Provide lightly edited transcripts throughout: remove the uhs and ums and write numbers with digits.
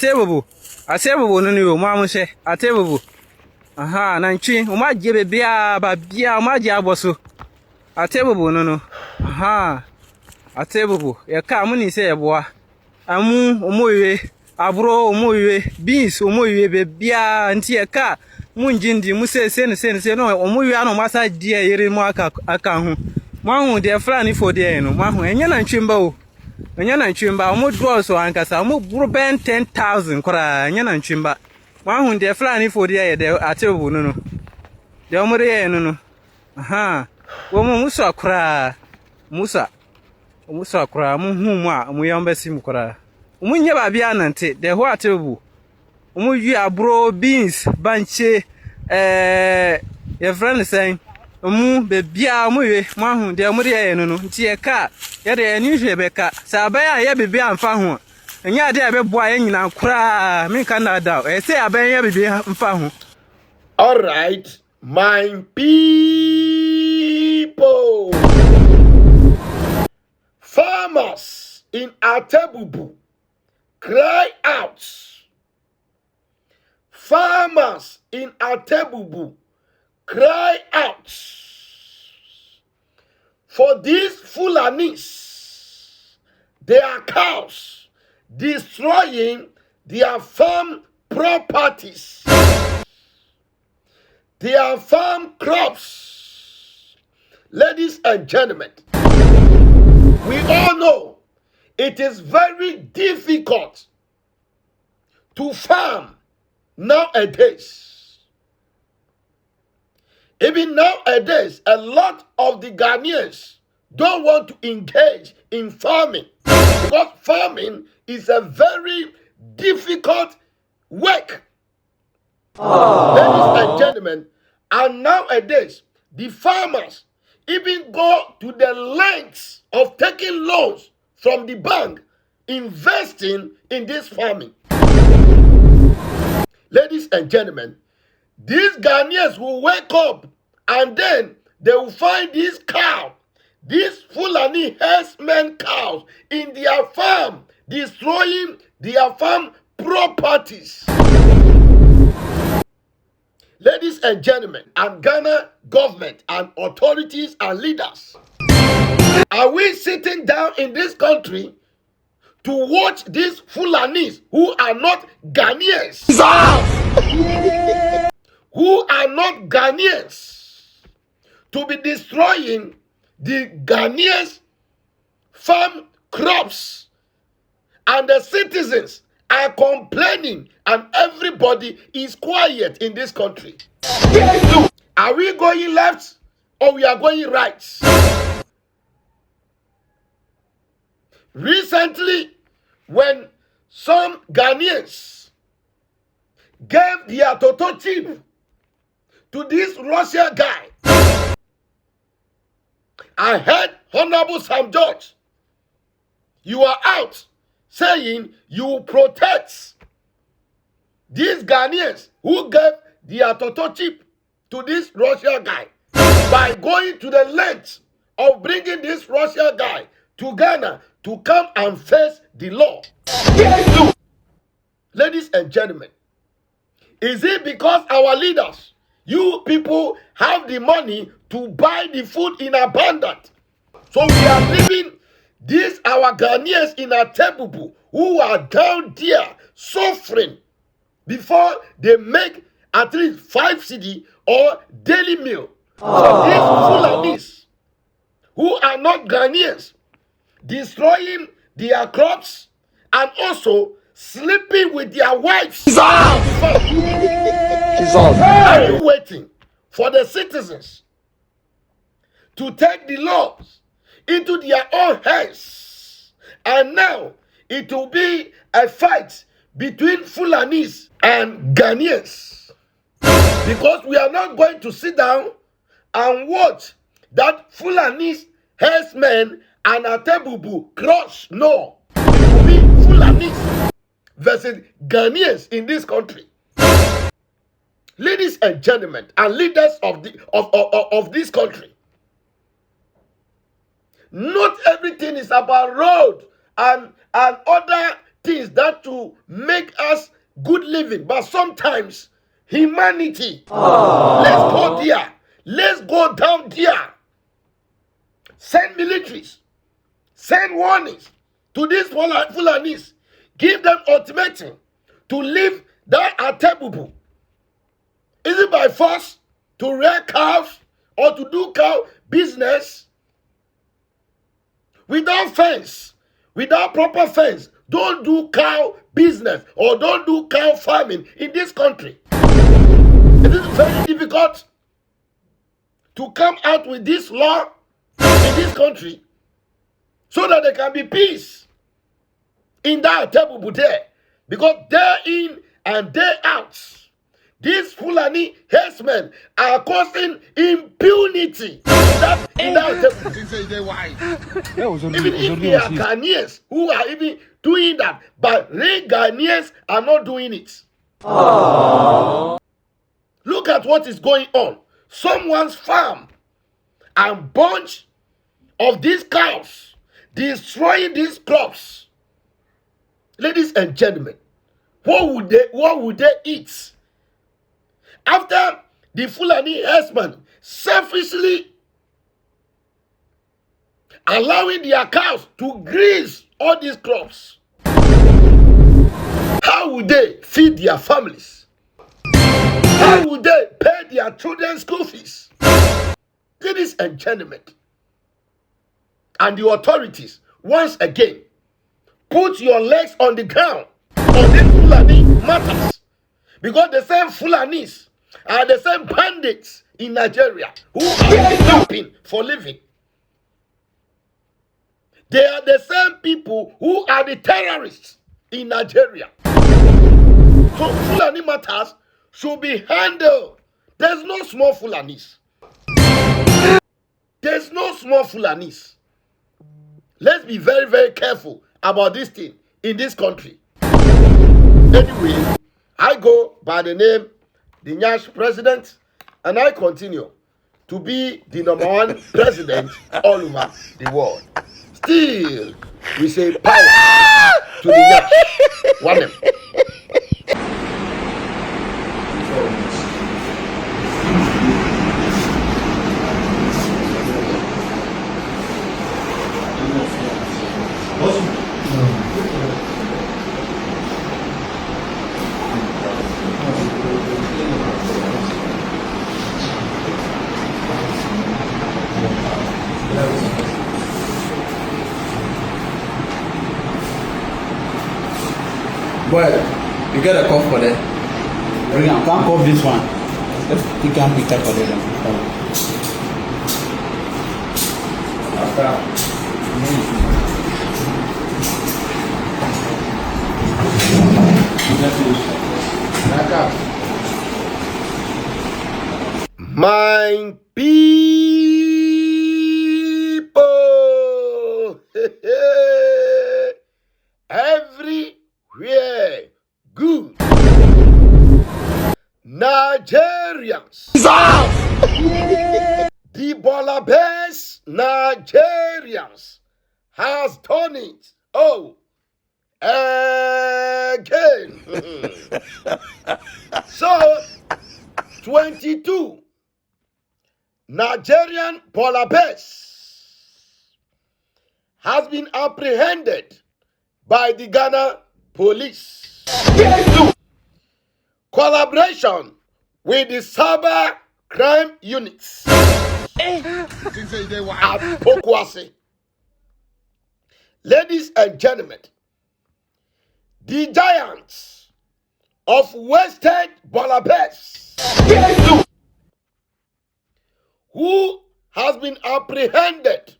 Atebubu. Atebubu no ni o ma mo hye. Atebubu. Aha, nantwi, o ma je bebia ba bia o ma je aboso. Atebubu no. Aha. Atebubu. Ye ka mo ni se ye boa. Amu omoye, abro omoye, beans omoye bebia nti ye ka mu njindi mu se no omoye ano masa die yere mu aka ho. Mo hu de Fulani for de no. Mo hu enye nantwi mba o. Enye nantwi mba o mo draw so ankasa o mo bro ben 10,000 kora enye nantwi mba. Mo hu de Fulani for de ye de Atebubu no. De o mo de ye no. Aha. Wo mo muso akora. Musa akora mo hu mu a mo yamba sim kora. Mo nya ba bia nante de ho Atebubu. Mo yu abro beans banche ye friend saying mu be bia mo we mo hu de mo de ye no nti ye ka ye de ni hwe be ka sa ba ya ye be bia mfa ho nya de be boa ye nyina kora me kan na da e say aban ye be bia mfa ho. All right, my people. Farmers in Atebubu cry out. Farmers in Atebubu cry out for these Fulanis, their cows, destroying their farm properties, their farm crops. Ladies and gentlemen, we all know it is very difficult to farm nowadays. Even nowadays, a lot of the Ghanaians don't want to engage in farming because farming is a very difficult work. Ladies and gentlemen, and nowadays, the farmers even go to the lengths of taking loans from the bank, investing in this farming. Ladies and gentlemen, these Ghanaians will wake up and then they will find this cow, these Fulani herdsmen cows in their farm, destroying their farm properties. Ladies and gentlemen, and Ghana government and authorities and leaders, are we sitting down in this country to watch these Fulanis who are not Ghanaians? Who are not Ghanaians to be destroying the Ghanaians' farm crops, and the citizens are complaining and everybody is quiet in this country? Are we going left or we are going right? Recently, when some Ghanaians gave their Toto chip to this Russian guy, I heard Honorable Sam George, you are out saying you protect these Ghanaians who gave their Toto chip to this Russian guy by going to the length of bringing this Russian guy to Ghana to come and face the law. Ladies and gentlemen, is it because our leaders, you people, have the money to buy the food in abundance? So we are leaving these our Ghanaians in Atebubu who are down there suffering before they make at least 5 cedi or daily meal. So these Fulanis who are not Ghanaians, destroying their crops and also sleeping with their wives. Are you waiting for the citizens to take the laws into their own hands? And now it will be a fight between Fulanis and Ghanaians, because we are not going to sit down and watch that Fulanis herdsmen and Atebubu crush. No, it will be Fulanis versus Ghanaians in this country. Ladies and gentlemen, and leaders of this country, not everything is about road and other things that will make us good living, but sometimes humanity. Let's go there. Let's go down there. Send militaries. Send warnings to these Fulanis. Give them ultimatum to leave that Atebubu. Is it by force to rear cows or to do cow business? Without fence, without proper fence, don't do cow business or don't do cow farming in this country. It is very difficult to come out with this law in this country so that there can be peace in that Atebubu there. Because day in and day out, these Fulani herdsmen are causing impunity in that Atebubu. Even if they are Ghanaians who are even doing that, but real Ghanaians are not doing it. Look at what is going on. Someone's farm and bunch of these cows destroying these crops. Ladies and gentlemen, what would they eat? After the Fulani herdsmen selfishly allowing their cows to graze all these crops, how would they feed their families? How would they pay their children's school fees? Ladies and gentlemen, and the authorities, once again, put your legs on the ground on these Fulani matters. Because the same Fulanis are the same bandits in Nigeria who are kidnapping for living. They are the same people who are the terrorists in Nigeria. So Fulani matters should be handled. There's no small Fulanis. There's no small Fulanis. Let's be very, very careful about this thing in this country. Anyway, I go by the name the Nyash president, and I continue to be the #1 president all over the world. Still, we say power to the Nyash. One. Well, you get a cup for that. Bring on, can't cup this one. Let's pick and pick up for them. My people, everywhere good. Nigerians, the Bolabes Nigerians has done it. Oh, again. So, 22 Nigerian Bolabes has been apprehended by the Ghana police. Collaboration with the cyber crime units at Pokwase. Ladies and gentlemen, the giants of Western Bolabes, who has been apprehended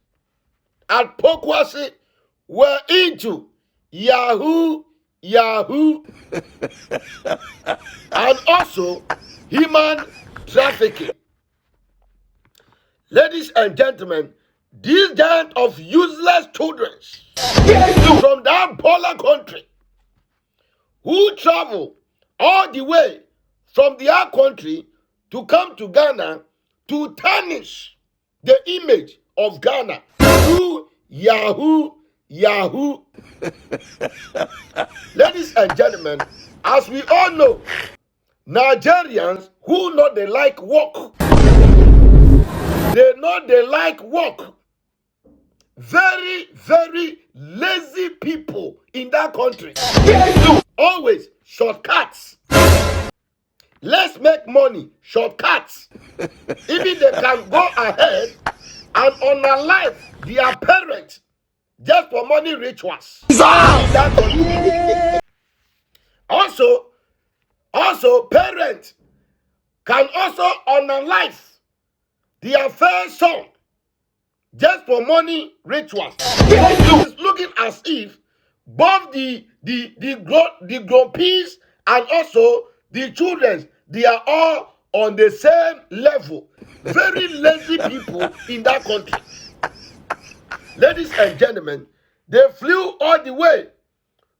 at Pokwase, were into Yahoo, and also human trafficking. Ladies and gentlemen, these giant of useless children from that Bola country who travel all the way from their country to come to Ghana to tarnish the image of Ghana through Yahoo, Yahoo. Ladies and gentlemen, as we all know, Nigerians who know they like work, they know they like work. Very, very lazy people in that country. Always shortcuts. Let's make money, shortcuts. Even they can go ahead and unalive their parents just for money rituals. In that country. Also, parents can also unalive their first son just for money rituals. It's looking as if both the groupies and also the children, they are all on the same level. Very lazy people in that country. Ladies and gentlemen, they flew all the way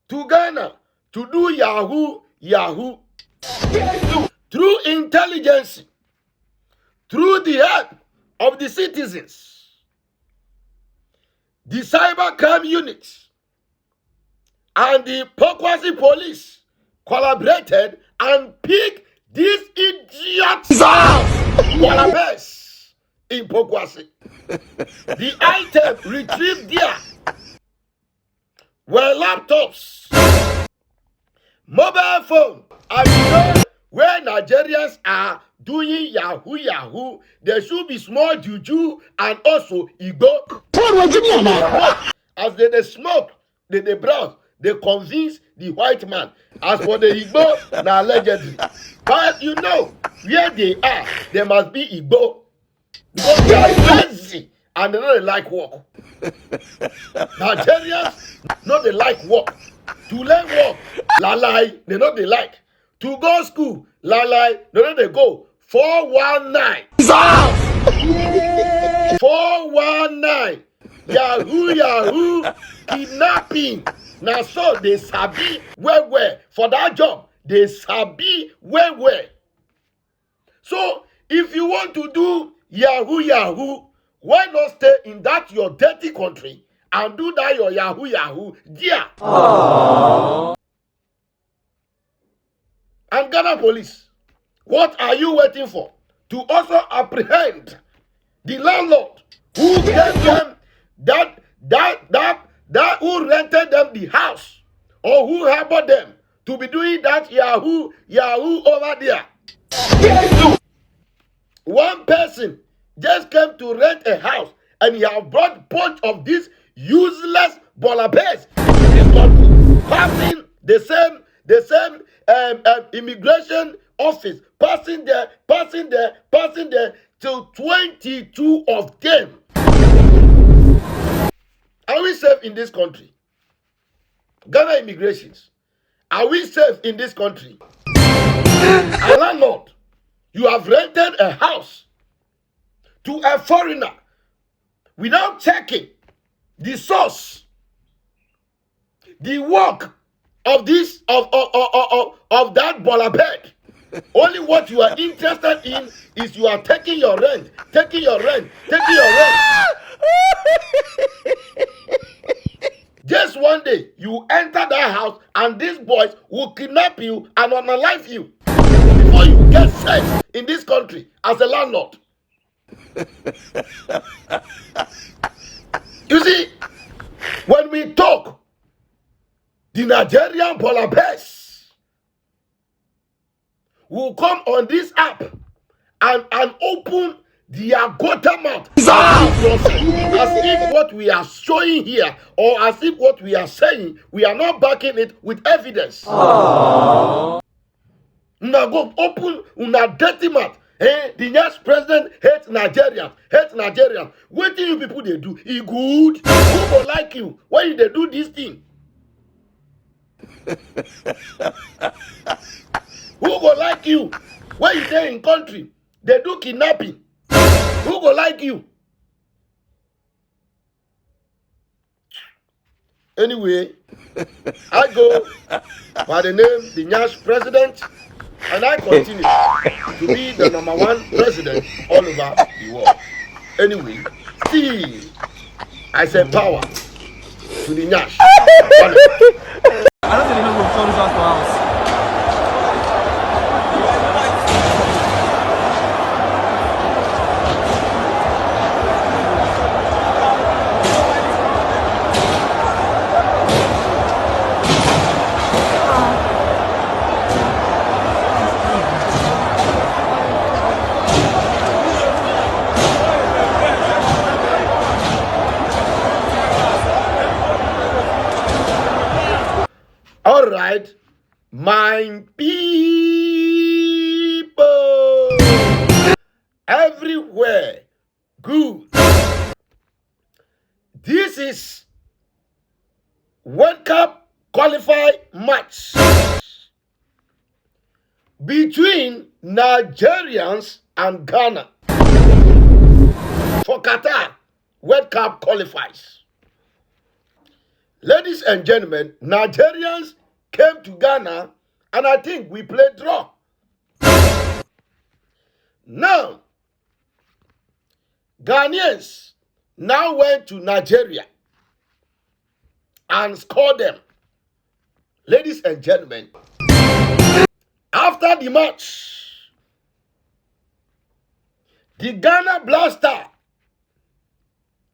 to Ghana to do Yahoo. Through intelligence, through the help of the citizens, the cyber crime units, and the Pokwasi police collaborated and picked these idiots Walabes in Pokwasi. The item retrieved there were laptops, mobile phone, and you know where Nigerians are doing Yahoo, there should be small juju and also Igbo. As they smoke, they browse, they convince the white man. As for the Igbo, now allegedly. But you know, where they are, there must be Igbo. Because they are lazy and they don't like work. Nigerians know they like work. To learn work, lie, they know they like. To go school, lie, they know they go. 419. 419. Yahoo, kidnapping. Now so they sabi where for that job. They sabi where. So if you want to do Yahoo, why not stay in that your dirty country and do that your Yahoo there? And Ghana police, what are you waiting for? To also apprehend the landlord who gave them that who rented them the house or who harbored them to be doing that Yahoo over there. One person just came to rent a house and he have brought a bunch of these useless bolabes in this country, passing the same immigration office, passing there till 22 of them. Are we safe in this country? Ghana immigrations, are we safe in this country? A landlord, you have rented a house to a foreigner without checking the source, the work of this of that bolabed. Only what you are interested in is you are taking your rent. Just one day, you enter that house and these boys will kidnap you and unalive you before you get safe in this country as a landlord. You see, when we talk, the Nigerian bolabes will come on this app and open their gutter mouth as if what we are showing here or as if what we are saying, we are not backing it with evidence. Now go open una dirty mouth. Hey, the next president hates Nigerians. What do you people they do? He good. Who go like you when they do this thing? Who go like you when you stay in country? They do kidnapping. Who go like you? Anyway, I go by the name the Nyash president, and I continue to be the #1 president all over the world. Anyway, still, I say power to the Nyash. I don't think they know we've told this house for house. All right, my people, everywhere, good. This is World Cup qualified match between Nigerians and Ghana for Qatar World Cup qualifies. Ladies and gentlemen, Nigerians came to Ghana and I think we played draw. Now, Ghanaians now went to Nigeria and scored them. Ladies and gentlemen, after the match, the Ghana Blaster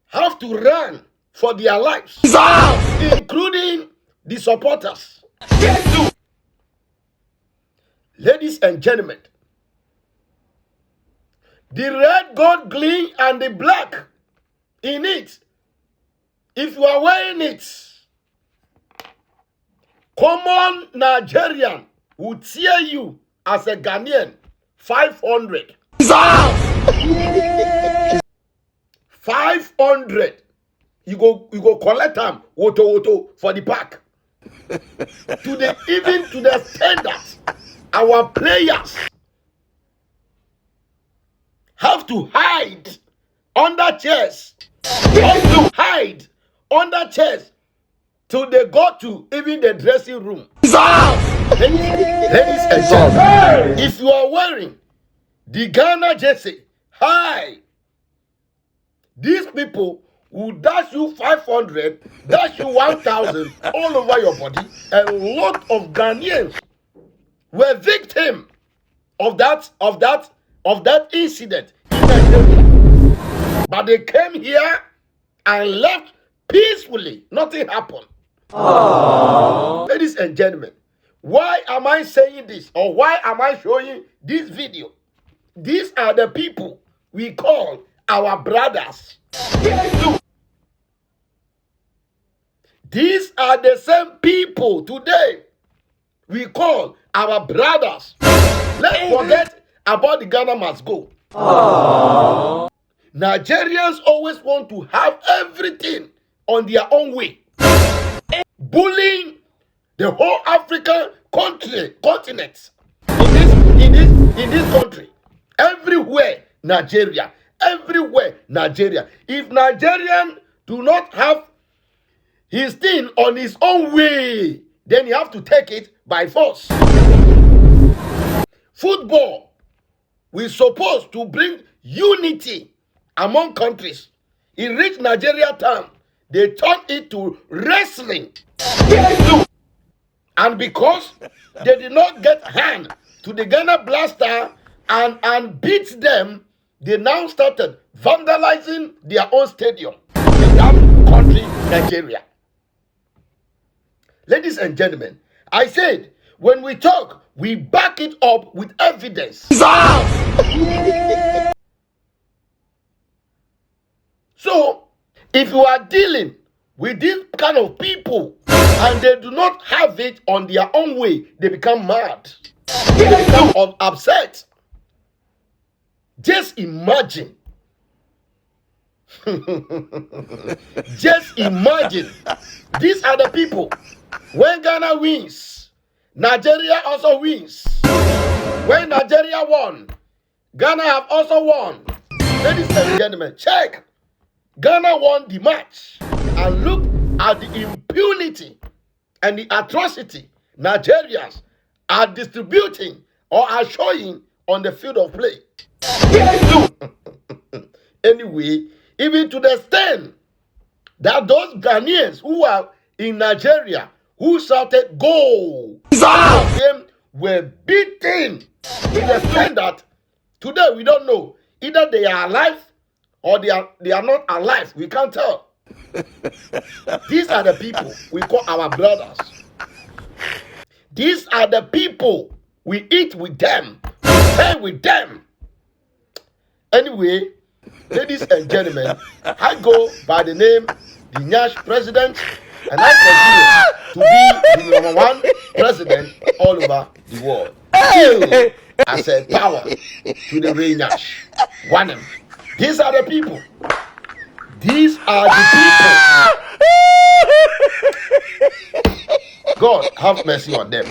have to run for their lives, including the supporters. Ladies and gentlemen, the red, gold, green, and the black in it, if you are wearing it, common Nigerian would tear you as a Ghanaian 500. 500. You go collect them woto for the pack. Even to the extent that our players have to hide under chairs. Have to hide under chairs till they go to even the dressing room. Ladies and gentlemen, if you are wearing the Ghana jersey, hi, these people will dash you 500, dash you 1,000 all over your body. A lot of Ghanaians were victim of that incident in Nigeria. But they came here and left peacefully. Nothing happened. Ladies and gentlemen, why am I saying this, or why am I showing this video? These are the people we call our brothers. These are the same people today we call our brothers. Let's forget about the Ghana must go. Nigerians always want to have everything on their own way, bullying the whole African continent in this country. Everywhere Nigeria. Everywhere Nigeria. If Nigerian do not have his thing on his own way, then you have to take it by force. Football, we're supposed to bring unity among countries. In rich Nigeria town, they turn it to wrestling. And because they did not get hand to the Ghana Blaster and beat them, they now started vandalizing their own stadium in that country, Nigeria. Ladies and gentlemen, I said, when we talk, we back it up with evidence. So, if you are dealing with this kind of people and they do not have it on their own way, they become mad. They become upset. Just imagine. Just imagine. These are the people. When Ghana wins, Nigeria also wins. When Nigeria won, Ghana have also won. Ladies and gentlemen, check. Ghana won the match. And look at the impunity and the atrocity Nigerians are distributing or are showing on the field of play. Anyway, even to the extent that those Ghanaians who are in Nigeria who shouted "Go," some of them were beaten to the extent that today we don't know either they are alive or they are not alive. We can't tell. These are the people we call our brothers. These are the people we eat with them, we stay with them. Anyway, ladies and gentlemen, I go by the name the Nyash President, and I continue to be the #1 president all over the world. Still, I said power to the real Nyash. One him. These are the people. These are the people. God have mercy on them.